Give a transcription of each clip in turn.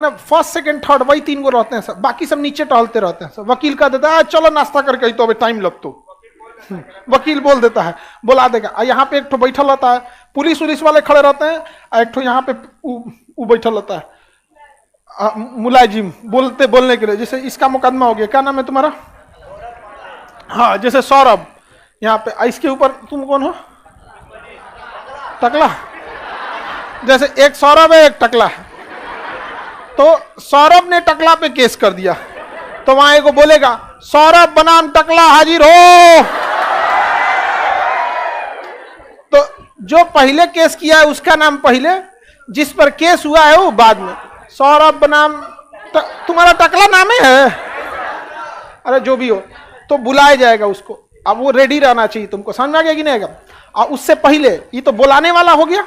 ना first second third वही 3 गो रहते हैं सब, बाकी सब नीचे टहलते रहते हैं सब। वकील का देता है चलो नाश्ता करके तो अभी टाइम लग तो वकील बोल देता है, बोला देगा। यहाँ पे एक ठो बैठल रहता है, पुलिस उलिस वाले खड़े रहते हैं, एक ठो यहाँ पे उ बैठल रहता है मुलाजिम बोलने के लिए। जैसे इसका मुकदमा हो गया, क्या नाम है तुम्हारा? हाँ, जैसे सौरभ यहाँ पे, इसके ऊपर तुम कौन हो? टकला। जैसे एक सौरभ है एक टकला है, तो सौरभ ने टकला पे केस कर दिया, तो वहां एगो बोलेगा सौरभ बनाम टकला हाजिर हो। तो जो पहले केस किया है उसका नाम पहले, जिस पर केस हुआ है वो बाद में। सौरभ बनाम तुम्हारा टकला नाम है, अरे जो भी हो, तो बुलाया जाएगा उसको। अब वो रेडी रहना चाहिए, तुमको समझ में आ गया कि नहीं आएगा? और उससे पहले ये तो बुलाने वाला हो गया,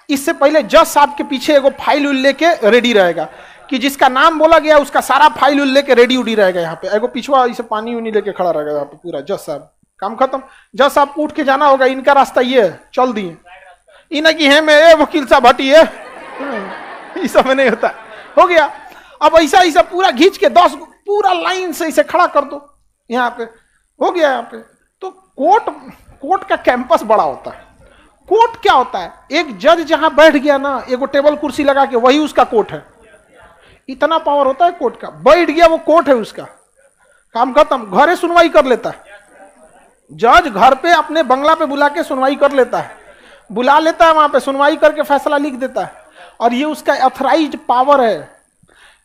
इससे पहले जज साहब के पीछे एगो फाइल लेके रेडी रहेगा कि जिसका नाम बोला गया उसका सारा फाइल लेके रेडी उडी रहेगा। यहाँ पे एगो पिछवा इसे पानी उनी लेके खड़ा रहेगा यहाँ पे पूरा। जज साहब काम खत्म, जज साहब उठ के जाना होगा, इनका रास्ता ये है, चल दिए इन्हें कि है मैं वकील साहब हटिए, ये सब में नहीं होता। हो गया, अब ऐसा ऐसा पूरा खींच के 10 पूरा लाइन से इसे खड़ा कर दो यहाँ पे, हो गया यहाँ पे। तो कोर्ट का कैंपस बड़ा होता है। कोर्ट क्या होता है? एक जज जहां बैठ गया ना, एगो टेबल कुर्सी लगा के, वही उसका कोर्ट है। इतना पावर होता है कोर्ट का, बैठ गया वो कोर्ट है उसका, काम खत्म। घरे सुनवाई कर लेता है जज, घर पे अपने बंगला पे बुला के सुनवाई कर लेता है, बुला लेता है वहां पे, सुनवाई करके फैसला लिख देता है। और ये उसका ऑथराइज्ड पावर है।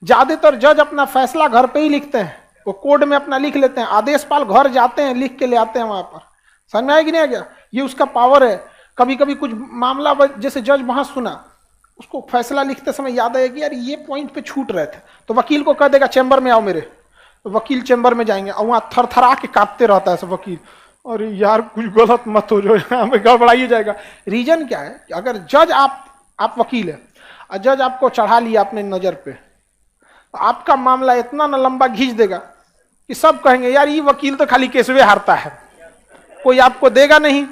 ज्यादातर जज अपना फैसला घर पे ही लिखते हैं, वो कोर्ट में अपना लिख लेते हैं, आदेशपाल घर जाते हैं लिख के ले आते हैं वहां पर। समझ में आया कि नहीं आ गया? ये उसका पावर है। कभी कभी कुछ मामला जैसे जज वहां सुना, उसको फैसला लिखते समय याद आया कि यार ये पॉइंट पे छूट रहे थे, तो वकील को कह देगा चैम्बर में आओ मेरे, तो वकील चैम्बर में जाएंगे और वहां थरथरा के कांपते रहता है सब वकील, और यार कुछ गलत मत हो जाए, यहाँ पे गड़बड़ाई जाएगा। रीजन क्या है कि अगर जज आप वकील है और जज आपको चढ़ा लिया अपने नजर पे, तो आपका मामला इतना ना लंबा खींच देगा कि सब कहेंगे यार ये वकील तो खाली केसवे हारता है, कोई आपको देगा नहीं,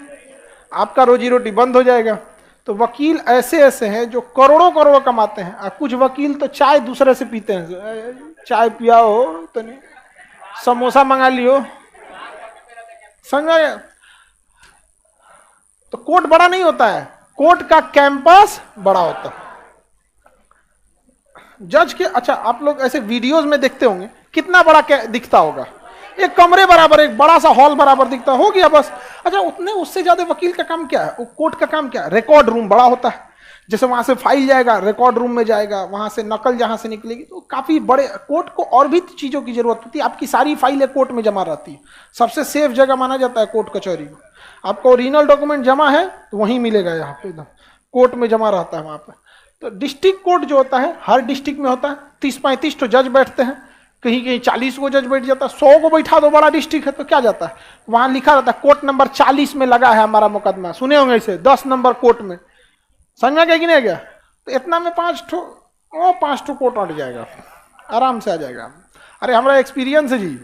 आपका रोजी रोटी बंद हो जाएगा। तो वकील ऐसे ऐसे हैं जो करोड़ों कमाते हैं, और कुछ वकील तो चाय दूसरे से पीते हैं, चाय पिया हो तो नहीं, समोसा मंगा लियो, समझ गए? तो कोर्ट बड़ा नहीं होता है, कोर्ट का कैंपस बड़ा होता है। जज के, अच्छा आप लोग ऐसे वीडियोस में देखते होंगे कितना बड़ा दिखता होगा, एक कमरे बराबर, एक बड़ा सा हॉल बराबर दिखता हो गया बस। अच्छा उतने उससे ज्यादा वकील का काम क्या है? वो कोर्ट का काम क्या है? रिकॉर्ड रूम बड़ा होता है, जैसे वहां से फाइल जाएगा रिकॉर्ड रूम में जाएगा, वहां से नकल जहां से निकलेगी, तो काफी बड़े कोर्ट को और भी चीजों की जरूरत होती है। आपकी सारी फाइलें कोर्ट में जमा रहती है, सबसे सेफ जगह माना जाता है कोर्ट कचहरी को। आपका ओरिजिनल डॉक्यूमेंट जमा है तो वहीं मिलेगा, यहाँ पे एकदम कोर्ट में जमा रहता है वहां पर। तो डिस्ट्रिक्ट कोर्ट जो होता है हर डिस्ट्रिक्ट में होता है, 30-35 तो जज बैठते हैं, कहीं कहीं 40 को जज बैठ जाता है, 100 को बैठा दो, बड़ा डिस्ट्रिक्ट है तो क्या जाता है, वहां लिखा रहता है कोर्ट नंबर 40 में लगा है हमारा मुकदमा, सुने होंगे इसे, 10 नंबर कोर्ट में। समझ में गया कि नहीं गया? तो इतना में 5 ठो कोर्ट अट जाएगा, आराम से आ जाएगा। अरे हमारा एक्सपीरियंस है जी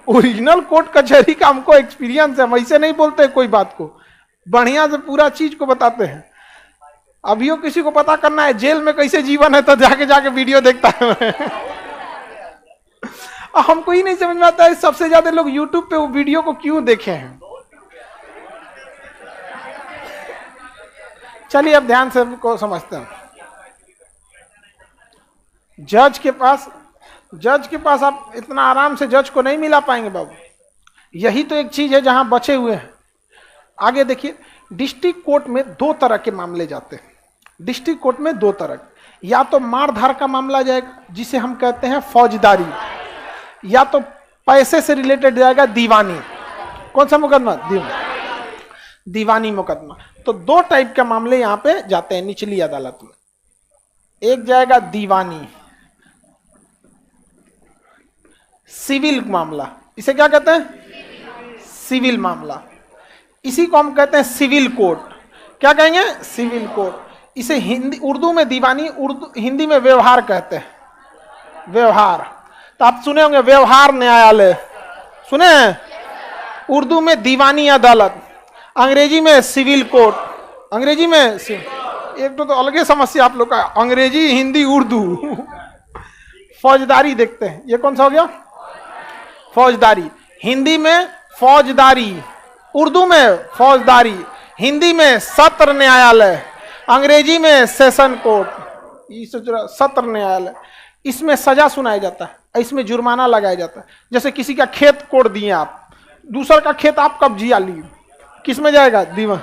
ओरिजिनल कोर्ट कचहरी का हमको एक्सपीरियंस है, हम ऐसे नहीं बोलते कोई बात को, बढ़िया से पूरा चीज को बताते हैं। अभियो किसी को पता करना है जेल में कैसे जीवन है तो जाके वीडियो देखता है हमको ही नहीं समझ में आता है सबसे ज्यादा लोग यूट्यूब पे वो वीडियो को क्यों देखे हैं। चलिए अब ध्यान से को समझते हैं। जज के पास आप इतना आराम से जज को नहीं मिला पाएंगे बाबू। यही तो एक चीज है जहां बचे हुए हैं। आगे देखिए, डिस्ट्रिक्ट कोर्ट में 2 तरह के मामले जाते हैं। डिस्ट्रिक्ट कोर्ट में 2 तरह, या तो मारधार का मामला जाएगा जिसे हम कहते हैं फौजदारी, या तो पैसे से रिलेटेड जाएगा दीवानी। कौन सा मुकदमा? दीवानी मुकदमा। तो 2 टाइप के मामले यहां पे जाते हैं निचली अदालत में। एक जाएगा दीवानी, सिविल मामला, इसे क्या कहते हैं? सिविल मामला। इसी को हम कहते हैं सिविल कोर्ट। क्या कहेंगे? Civil court. इसे उर्दू में दीवानी, हिंदी में व्यवहार कहते हैं। व्यवहार तो आप सुने होंगे, व्यवहार न्यायालय सुने हैं? उर्दू में दीवानी अदालत, अंग्रेजी में सिविल कोर्ट, अंग्रेजी में एक तो अलग ही समस्या आप लोग का, अंग्रेजी हिंदी उर्दू। फौजदारी देखते हैं, ये कौन सा हो गया? फौजदारी। हिंदी में फौजदारी, उर्दू में फौजदारी, हिंदी में सत्र न्यायालय, अंग्रेजी में सेशन कोर्ट, सत्र न्यायालय। इसमें सजा सुनाया जाता है, इसमें जुर्माना लगाया जाता है। जैसे किसी का खेत कोड़ दिए आप, दूसर का खेत आप कब्जिया लिए, किस में जाएगा? दीवान।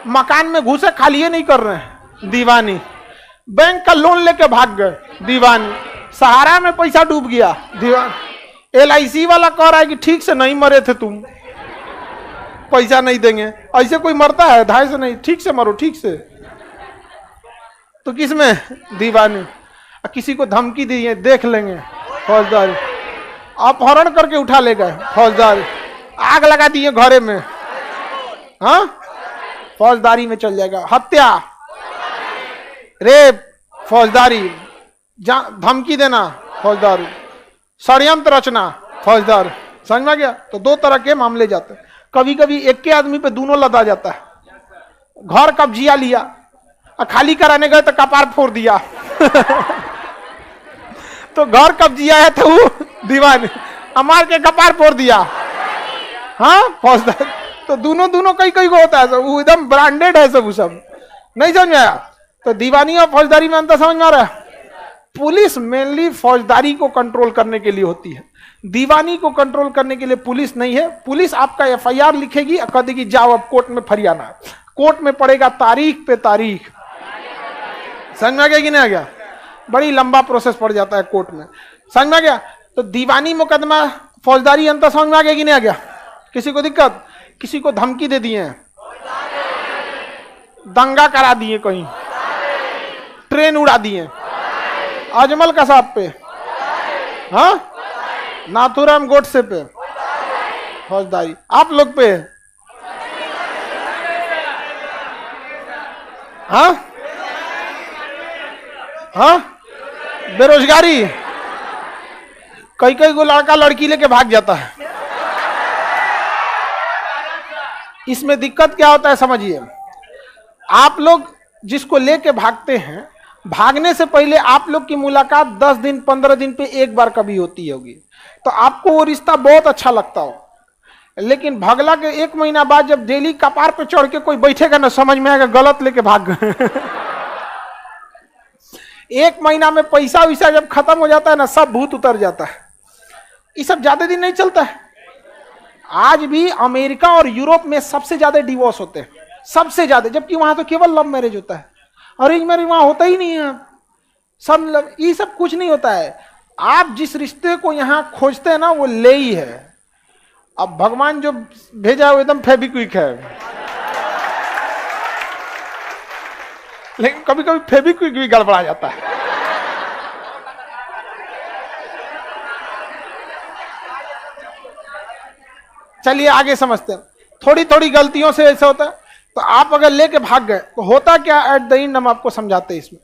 मकान में घुसे, खाली नहीं कर रहे हैं, दीवानी। बैंक का लोन लेके भाग गए, दीवानी। सहारा में पैसा डूब गया, दीवान। LIC वाला कह रहा है कि ठीक से नहीं मरे थे तुम, पैसा नहीं देंगे। ऐसे कोई मरता है? धाय से नहीं, ठीक से मरो, ठीक से। तो किस में? दीवानी। किसी को धमकी दी है, देख लेंगे, फौजदारी। अपहरण करके उठा ले गए, फौजदारी। आग लगा दिए घरे में, हाँ, फौजदारी में चल जाएगा। हत्या, रेप, फौजदारी। धमकी देना, फौजदारी। षड्यंत्र रचना, फौजदारी। समझ में गया? तो दो तरह के मामले जाते हैं। कभी कभी एक के आदमी पे दोनों लदा जाता है। घर कब्जिया लिया और खाली कराने गए तो कपार फोड़ दिया। तो घर कब्जिया है तो वो दीवानी, मार के कपार फोड़ दिया, हाँ, फौजदारी। तो दोनों कई को होता है, वो एकदम ब्रांडेड है सब, वो सब नहीं समझ में आया। तो दीवानी और फौजदारी में अंतर समझ में आ रहा है? पुलिस मेनली फौजदारी को कंट्रोल करने के लिए होती है, दीवानी को कंट्रोल करने के लिए पुलिस नहीं है। पुलिस आपका FIR लिखेगी और कह देगी जाओ अब कोर्ट में फरियाना। कोर्ट में पड़ेगा तारीख पे तारीख। समझ में आ गया कि नहीं आ गया? बड़ी लंबा प्रोसेस पड़ जाता है कोर्ट में। समझ में आ गया? तो दीवानी मुकदमा, फौजदारी अंतर समझ में आ गया कि नहीं आ गया? किसी को दिक्कत? किसी को धमकी दे दिए, दंगा करा दिए, कहीं ट्रेन उड़ा दिए, अजमल कसाब पे, हाँ, नाथुराम गोडसे पे, फौजदारी। आप लोग पे, हाँ, हाँ, बेरोजगारी। कई को लड़का लड़की लेके भाग जाता है। इसमें दिक्कत क्या होता है समझिए। आप लोग जिसको लेके भागते हैं, भागने से पहले आप लोग की मुलाकात 10 दिन 15 दिन पे एक बार कभी होती होगी, तो आपको वो रिश्ता बहुत अच्छा लगता हो। लेकिन भगला के 1 महीना बाद जब डेली कपार पे चढ़ के कोई बैठेगा ना, समझ में आएगा गलत लेके भाग गए। 1 महीना में पैसा वैसा जब खत्म हो जाता है ना, सब भूत उतर जाता है। ये सब ज्यादा दिन नहीं चलता है। आज भी अमेरिका और यूरोप में सबसे ज्यादा डिवोर्स होते हैं, सबसे ज्यादा, जबकि वहां तो केवल लव मैरिज होता है। अरेंज मैरिज वहां होता ही नहीं है। सब ये सब कुछ नहीं होता है। आप जिस रिश्ते को यहाँ खोजते हैं ना, वो ले ही है। अब भगवान जो भेजा वो एकदम फेविक्विक है, लेकिन कभी कभी फेविक्विक भी गड़बड़ा जाता है। चलिए आगे समझते हैं। थोड़ी थोड़ी गलतियों से ऐसा होता है। तो आप अगर लेके भाग गए तो होता क्या, एट द एंड हम आपको समझाते हैं इसमें।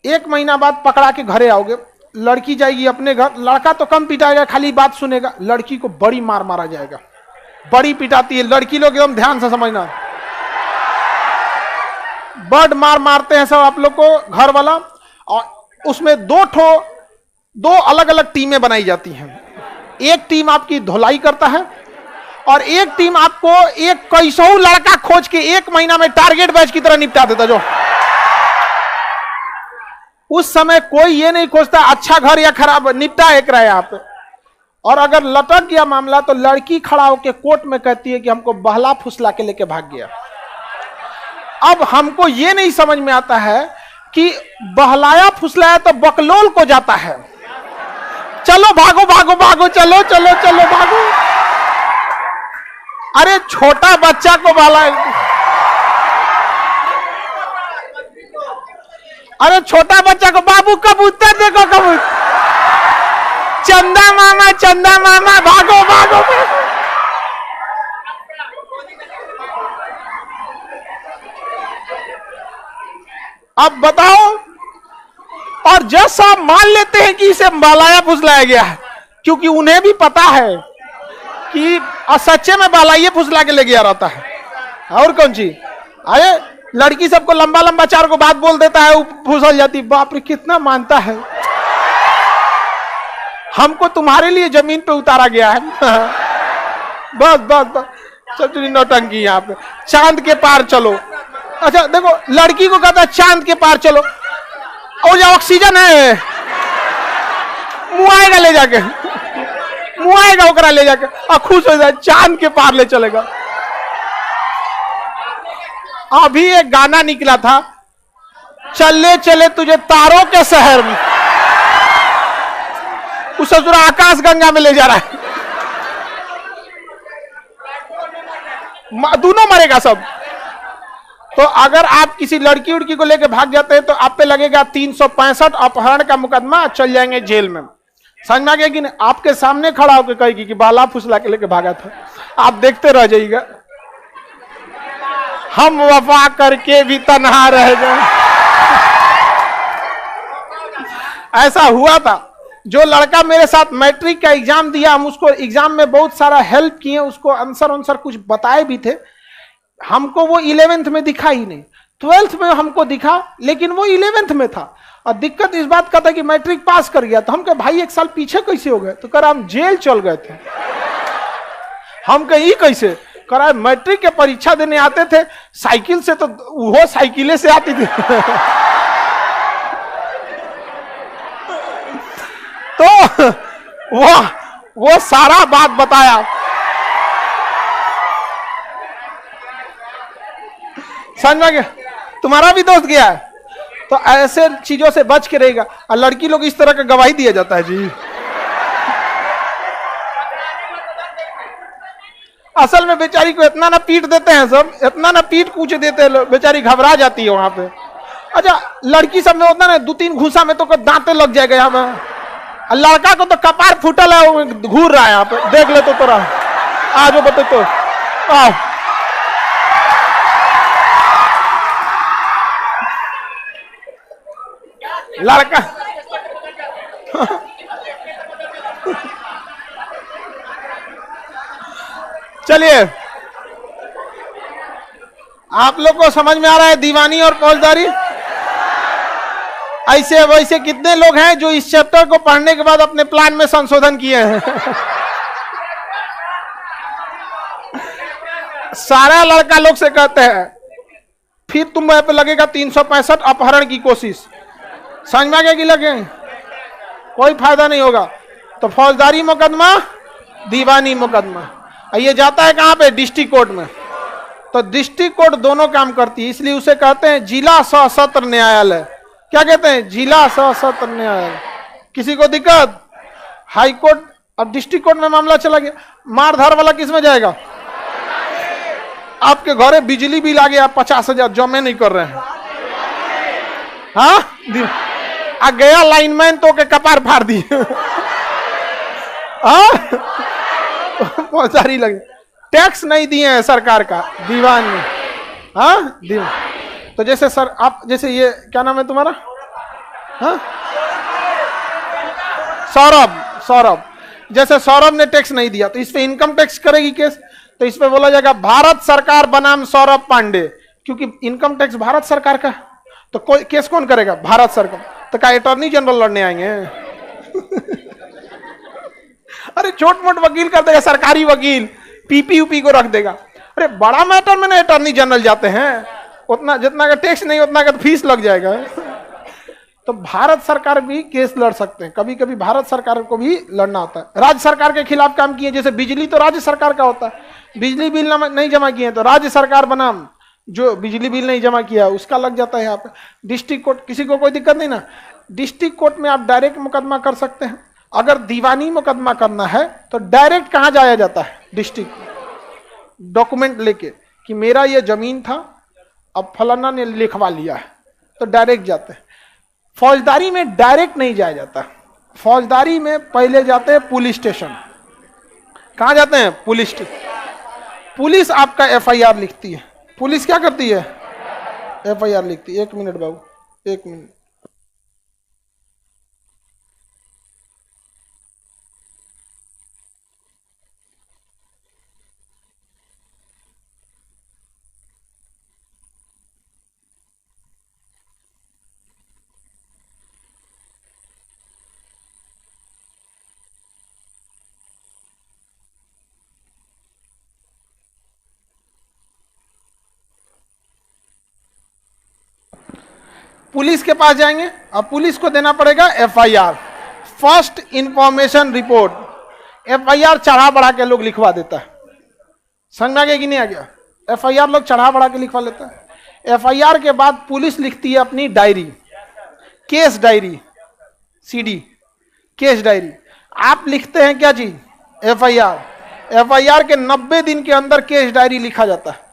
1 महीना बाद पकड़ा के घरे आओगे, लड़की जाएगी अपने घर, लड़का तो कम पिटाएगा, खाली बात सुनेगा, लड़की को बड़ी मार मारा जाएगा, बड़ी पिटाती है लड़की। लोग एकदम ध्यान से समझना, बड़ मार मारते हैं सब आप लोग को घर वाला। और उसमें दो अलग अलग टीमें बनाई जाती हैं। एक टीम आपकी धुलाई करता है और एक टीम आपको एक कैसों लड़का खोज के 1 महीना में टारगेट बैच की तरह निपटा देता। जो उस समय कोई ये नहीं खोजता अच्छा घर या खराब, निपटा एक रहा है आप। और अगर लटक गया मामला तो लड़की खड़ा होकर कोर्ट में कहती है कि हमको बहला फुसला के लेके भाग गया। अब हमको ये नहीं समझ में आता है कि बहलाया फुसलाया तो बकलोल को जाता है। चलो भागो भागो भागो, चलो चलो चलो भागो। अरे छोटा बच्चा को बहलाए, अरे छोटा बच्चा को, बाबू कबूतर देखो कबूतर, चंदा मामा भागो भागो भागो। अब बताओ। और जैसा मान लेते हैं कि इसे बहलाया फुसलाया गया है, क्योंकि उन्हें भी पता है कि सच्चे में बहलाइए फुसला के ले गया रहता है। और कौन चीज, अरे लड़की सबको लंबा लंबा 4 को बात बोल देता है, वो फुसल जाती। बाप रे कितना मानता है। हमको तुम्हारे लिए जमीन पे उतारा गया है। बस बस बस, सब नौटंकी यहाँ पे। चांद के पार चलो। अच्छा देखो, लड़की को कहता है चांद के पार चलो, और जो ऑक्सीजन है मुआएगा ले जाके, मुआएगा ओकरा ले जाके, और खुश हो जाए, चांद के पार ले चलेगा। अभी एक गाना निकला था, चले चले तुझे तारों के शहर में, उस ससुरा आकाश गंगा में ले जा रहा है। दोनों मरेगा सब। तो अगर आप किसी लड़की उड़की को लेकर भाग जाते हैं तो आप पे लगेगा 365 अपहरण का मुकदमा, चल जाएंगे जेल में। समझ में आ गया कि नहीं? आपके सामने खड़ा होकर कहेगी कि बाला फुसला के लेके भागा था, आप देखते रह जाइएगा। हम वफा करके भी तन्हा रह गए। ऐसा हुआ था। जो लड़का मेरे साथ मैट्रिक का एग्जाम दिया, हम उसको एग्जाम में बहुत सारा हेल्प किए, उसको आंसर कुछ बताए भी थे। हमको वो 11th में दिखा ही नहीं, 12th में हमको दिखा, लेकिन वो 11th में था। और दिक्कत इस बात का था कि मैट्रिक पास कर गया। तो हम कहे भाई 1 साल पीछे कैसे हो गए? तो कह रहा हम जेल चल गए थे। हम कहे कैसे? कह रहा मैट्रिक के परीक्षा देने आते थे साइकिल से, तो वो साइकिले से आती थी। तो वो सारा बात बताया। समझ में गया? तुम्हारा भी दोस्त गया है, तो ऐसे चीजों से बच के रहेगा। और लड़की लोग इस तरह का गवाही दिया जाता है जी। असल में बेचारी को इतना ना पीट देते हैं सब, इतना ना पीट कूच देते हैं, बेचारी घबरा जाती है वहां पे। अच्छा, लड़की सब में होता ना 2-3 घूसा में तो दांते लग जाएगा यहाँ पे। लड़का को तो कपार फूटल है, वो घूर रहा है यहाँ पे, देख ले तो तोरा आज बते तो आओ। लड़का चलिए, आप लोग को समझ में आ रहा है दीवानी और फौजदारी? ऐसे वैसे कितने लोग हैं जो इस चैप्टर को पढ़ने के बाद अपने प्लान में संशोधन किए हैं? सारा लड़का लोग से कहते हैं फिर तुम पे लगेगा 365 अपहरण की कोशिश। समझ में आ गया कि लगे? कोई फायदा नहीं होगा। तो फौजदारी मुकदमा, दीवानी मुकदमा, ये जाता है कहां पे? डिस्ट्रिक्ट कोर्ट में। तो डिस्ट्रिक्ट कोर्ट दोनों काम करती है, इसलिए उसे कहते हैं जिला सशस्त्र न्यायालय। क्या कहते हैं? जिला सशस्त्र न्यायालय। किसी को दिक्कत? हाई कोर्ट और डिस्ट्रिक्ट कोर्ट में मामला चला गया, मारधार वाला किस में जाएगा? आपके घरे बिजली बिल आ गया 50,000, जमे नहीं कर रहे हैं, हाँ? आ गया लाइनमैन तो के कपार फाड़ दी। सारी लगे, टैक्स नहीं दिए हैं सरकार का, दीवान में। हाँ, तो जैसे सर आप, जैसे ये क्या नाम है तुम्हारा? हाँ, सौरभ। जैसे सौरभ ने टैक्स नहीं दिया तो इस पे इनकम टैक्स करेगी केस। तो इस पे बोला जाएगा भारत सरकार बनाम सौरभ पांडे, क्योंकि इनकम टैक्स भारत सरकार का। तो कोई केस कौन करेगा? भारत सरकार। तो क्या अटॉर्नी जनरल लड़ने आएंगे? अरे छोट मोट वकील कर देगा, सरकारी वकील पीपी को रख देगा। अरे बड़ा मैटर में ना अटॉर्नी जनरल जाते हैं, उतना जितना का टैक्स नहीं उतना का तो फीस लग जाएगा। तो भारत सरकार भी केस लड़ सकते हैं, कभी कभी भारत सरकार को भी लड़ना होता है। राज्य सरकार के खिलाफ काम किए, जैसे बिजली तो राज्य सरकार का होता है, बिजली बिल नहीं जमा किए तो राज्य सरकार बनाम जो बिजली बिल नहीं जमा किया उसका लग जाता है यहाँ पे। डिस्ट्रिक्ट कोर्ट, किसी को कोई दिक्कत नहीं ना? डिस्ट्रिक्ट कोर्ट में आप डायरेक्ट मुकदमा कर सकते हैं। अगर दीवानी मुकदमा करना है तो डायरेक्ट कहां जाया जाता है? डिस्ट्रिक्ट, डॉक्यूमेंट लेके कि मेरा ये जमीन था, अब फलाना ने लिखवा लिया है, तो डायरेक्ट जाते हैं। फौजदारी में डायरेक्ट नहीं जाया जाता। फौजदारी में पहले जाते हैं पुलिस स्टेशन। कहां जाते हैं? Police station. पुलिस आपका एफआईआर लिखती है। पुलिस क्या करती है? एफआईआर लिखती है। 1 मिनट बाबू, 1 मिनट। पुलिस के पास जाएंगे और पुलिस को देना पड़ेगा FIR, first information report. FIR चढ़ा बढ़ा के लोग लिखवा देता है, समझ में आ गया कि नहीं आ गया? एफआईआर लोग चढ़ा बढ़ा के लिखवा लेता है। एफआईआर के बाद पुलिस लिखती है अपनी diary, case diary, CD, case diary. आप लिखते हैं क्या चीज? एफआईआर। एफआईआर के 90 दिन के अंदर केस डायरी लिखा जाता है।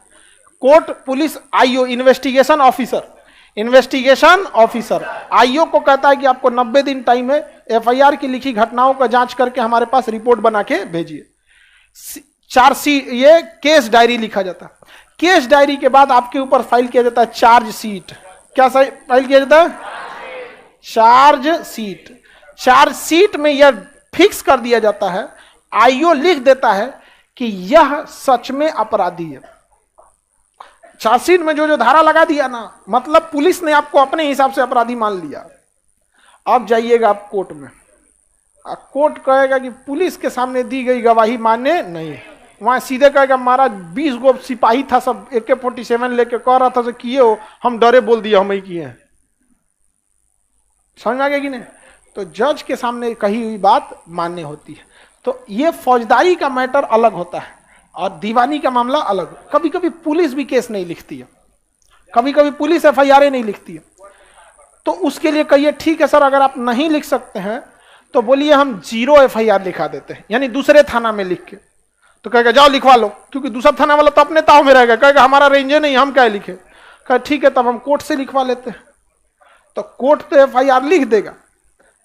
Court, police, IO, investigation officer, investigation officer IO को कहता है कि आपको 90 दिन टाइम है, एफआईआर की लिखी घटनाओं का जांच करके हमारे पास रिपोर्ट बना के भेजिए। चार्जशीट, ये केस डायरी लिखा जाता है। केस डायरी के बाद आपके ऊपर फाइल किया जाता है चार्जशीट। क्या फाइल किया जाता है? चार्जशीट। चार्जशीट में यह फिक्स कर दिया जाता है, आईओ लिख देता है कि यह सच में अपराधी है। चार्जशीट में जो जो धारा लगा दिया ना, मतलब पुलिस ने आपको अपने हिसाब से अपराधी मान लिया। अब जाइएगा आप कोर्ट में, कोर्ट कहेगा कि पुलिस के सामने दी गई गवाही मान्य नहीं। वहां सीधे कहेगा महाराज 20 गो सिपाही था, सब AK-47 लेके कह रहा था से किए हो, हम डरे बोल दिया हम ही किए हैं। समझ में आ गया कि नहीं? तो जज के सामने कही हुई बात मान्य होती है। तो ये फौजदारी का मैटर अलग होता है और दीवानी का मामला अलग। कभी कभी पुलिस भी केस नहीं लिखती है, कभी कभी पुलिस एफआईआर नहीं लिखती है। तो उसके लिए कहिए ठीक है सर, अगर आप नहीं लिख सकते हैं तो बोलिए हम 0 एफआईआर लिखा देते हैं, यानी दूसरे थाना में लिख के। तो कहेगा जाओ लिखवा लो, क्योंकि दूसरा थाना वाला तो अपने ताव में रहेगा, कहेगा हमारा रेंजे नहीं, हम क्या लिखे। कहे ठीक है तब हम कोर्ट से लिखवा लेते हैं। तो कोर्ट तो एफआईआर लिख देगा,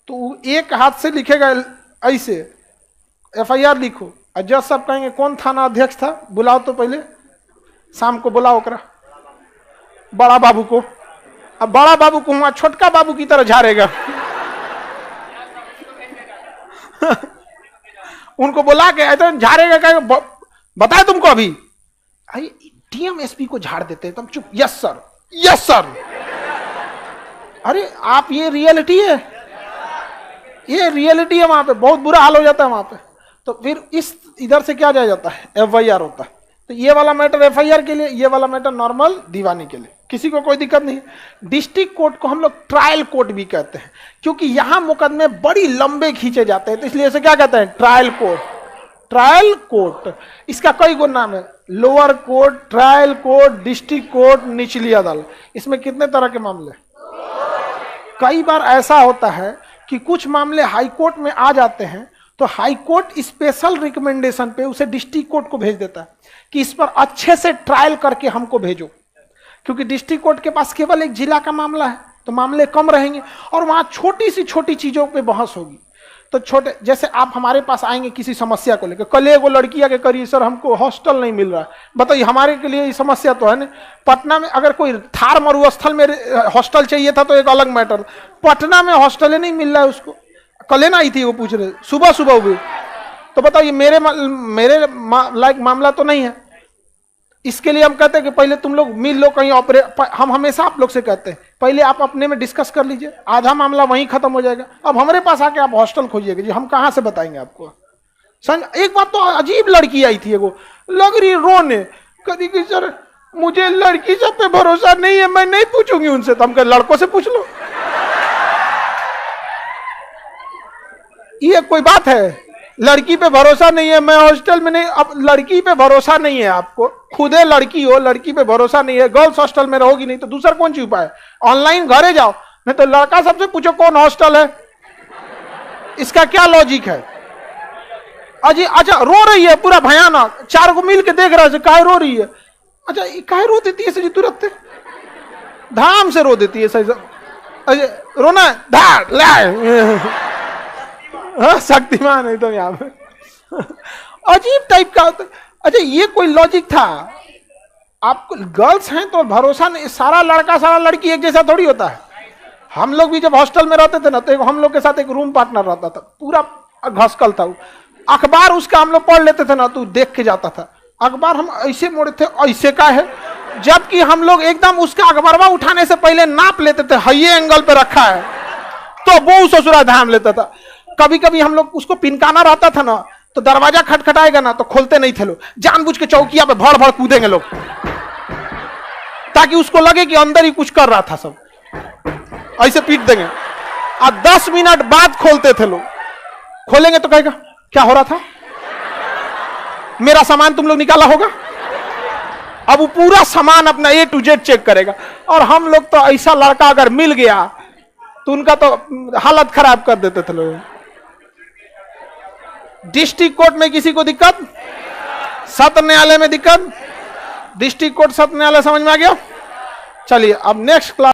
तो एक हाथ से लिखेगा ऐसे एफआईआर लिखो, और जज साहब कहेंगे कौन थाना अध्यक्ष था, बुलाओ तो पहले, शाम को बुलाओ ओकरा बड़ा बाबू को। अब बड़ा बाबू को वहां छोटका बाबू की तरह झाड़ेगा उनको बुला के ऐसा झाड़ेगा, कहेगा बताए तुमको अभी डीएम एसपी को झाड़ देते हैं, तुम चुप। Yes sir, yes sir. अरे आप, ये रियलिटी है, ये रियलिटी है। वहां पे बहुत बुरा हाल हो जाता है वहां पे। तो फिर इस इधर से क्या जाया जाता है? एफआईआर होता है। तो ये वाला मैटर एफआईआर के लिए, ये वाला मैटर नॉर्मल दीवानी के लिए, किसी को कोई दिक्कत नहीं। डिस्ट्रिक्ट कोर्ट को हम लोग ट्रायल कोर्ट भी कहते हैं, क्योंकि यहां मुकदमे बड़ी लंबे खींचे जाते हैं, तो इसलिए इसे क्या कहते हैं? Trial court. ट्रायल कोर्ट, इसका कई गो नाम है, lower court, trial court, district court, निचली अदालत। इसमें कितने तरह के मामले? कई बार ऐसा होता है कि कुछ मामले हाई कोर्ट में आ जाते हैं, तो हाई कोर्ट स्पेशल रिकमेंडेशन पे उसे डिस्ट्रिक्ट कोर्ट को भेज देता है कि इस पर अच्छे से ट्रायल करके हमको भेजो, क्योंकि डिस्ट्रिक्ट कोर्ट के पास केवल एक जिला का मामला है, तो मामले कम रहेंगे और वहां छोटी सी छोटी चीजों पे बहस होगी। तो छोटे, जैसे आप हमारे पास आएंगे किसी समस्या को लेकर, कल एगो लड़की आके करिए सर हमको हॉस्टल नहीं मिल रहा है, बताइए हमारे के लिए ये समस्या तो है ना। पटना में अगर कोई थार मरुस्थल में हॉस्टल चाहिए था तो एक अलग मैटर, पटना में हॉस्टल नहीं मिल रहा है उसको, कल ना आई थी वो पूछ रहे सुबह सुबह हुई, तो बताइए मेरे लायक मामला तो नहीं है। इसके लिए हम कहते हैं कि पहले तुम लोग मिल लो कहीं हम हमेशा आप लोग से कहते हैं पहले आप अपने में डिस्कस कर लीजिए, आधा मामला वहीं खत्म हो जाएगा। अब हमारे पास आके आप हॉस्टल खोजिएगा जी, हम कहां से बताएंगे आपको। एक बात तो अजीब लड़की आई थी, वो लग रही रोने, कभी कि सर मुझे लड़की सब पे भरोसा नहीं है, मैं नहीं पूछूंगी उनसे। तो हम कह लड़कों से पूछ लो, ये कोई बात है? लड़की पे भरोसा नहीं है, मैं हॉस्टल में नहीं। अब लड़की पे भरोसा नहीं है आपको, खुदे लड़की हो, लड़की पे भरोसा नहीं है, गर्ल्स हॉस्टल में रहोगी नहीं तो दूसरा कौन सी उपाय? ऑनलाइन घरे जाओ, नहीं तो लड़का सबसे पूछो कौन हॉस्टल है। इसका क्या लॉजिक है? अजी अच्छा रो रही है पूरा भयानक, 4 को मिल के देख रहा है काहे रो रही है। अच्छा काहे रो देती है सजी तुरंत, धाम से रो देती है सही। रोना धार लाए शक्तिमान है तो यहाँ पे अजीब टाइप का होता। अच्छा ये कोई लॉजिक था? आपको गर्ल्स हैं तो भरोसा नहीं, सारा लड़का सारा लड़की एक जैसा थोड़ी होता है। हम लोग भी जब हॉस्टल में रहते थे ना, तो हम लोग के साथ एक रूम पार्टनर रहता था, पूरा घसकल था। अखबार उसका हम लोग पढ़ लेते थे ना, तो देख के जाता था अखबार, हम ऐसे मोड़े थे ऐसे का है, जबकि हम लोग एकदम उसका अखबारवा उठाने से पहले नाप लेते थे, हाइये एंगल पे रखा है, तो वो ससुरा धाम लेता था। कभी कभी हम लोग उसको पिनकाना रहता था ना, तो दरवाजा खटखटाएगा ना तो खोलते नहीं थे लोग, जानबूझ के चौकिया पे भड़ भड़ कूदेंगे लोग, ताकि उसको लगे कि अंदर ही कुछ कर रहा था सब। ऐसे पीट देंगे। और 10 मिनट बाद खोलते थे लोग। खोलेंगे तो कहेगा क्या हो रहा था, मेरा सामान तुम लोग निकाला होगा। अब वो पूरा सामान अपना A to Z चेक करेगा। और हम लोग तो ऐसा लड़का अगर मिल गया तो उनका तो हालत खराब कर देते थे लोग। डिस्ट्रिक्ट कोर्ट में किसी को दिक्कत, सत्र न्यायालय में दिक्कत, डिस्ट्रिक्ट कोर्ट सत्र न्यायालय समझ में आ गया। चलिए अब नेक्स्ट क्लास